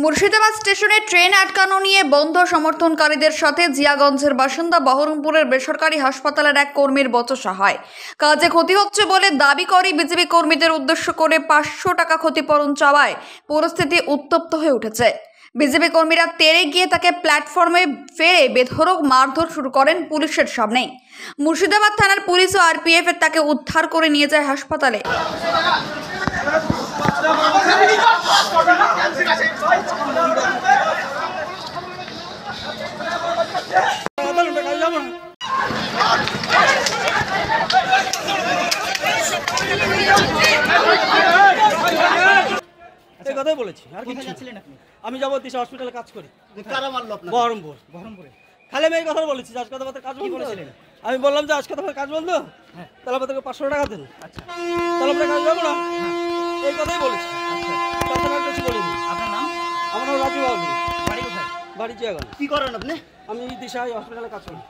মুর্শিদাবাদ স্টেশনে ট্রেন আটকানো নিয়ে বন্ধ সমর্থনকারীদের সাথে জিয়াগঞ্জের বাসিন্দা বহরমপুরের বেসরকারি হাসপাতালের এক কর্মীর বচসা হয়। কাজে ক্ষতি হচ্ছে বলে দাবি করে বিজেপি কর্মীদের উদ্দেশ্য করে 500 টাকা ক্ষতিপূরণ চাওয়ায় পরিস্থিতি উত্তপ্ত হয়ে উঠেছে। বিজেপি কর্মীরা তেড়ে গিয়ে তাকে প্ল্যাটফর্মে ফেলে বেধড়ক মারধর শুরু করেন পুলিশের সামনেই। মুর্শিদাবাদ থানার পুলিশ ও আরপিএফ তাকে উদ্ধার করে নিয়ে যায় হাসপাতালে। কথাই বলেছি আর কিছু যাচ্ছিলেন আপনি? আমি যাবো দিশা হসপিটালে কাজ করি। কারা মারলো আপনাকে? বহরমপুরে। খালি আমি এই কথা বলেছি যে আজকে তোমাদের কাজ বন্ধ করেছিলেন। আমি বললাম যে আজকে তোমার কাজ বন্ধ, তাহলে আমাদেরকে 500 টাকা দেন। আচ্ছা, তাহলে আমরা কাজ যাবো না, এই কথাই বলেছি। আচ্ছা, কথা কিছু বলিনি। আপনার নাম? আমার নাম রাজু বাবু। বাড়ি কোথায়? বাড়ি জিয়াগঞ্জ। কি করেন আপনি? আমি দিশা হসপিটালে কাজ করি।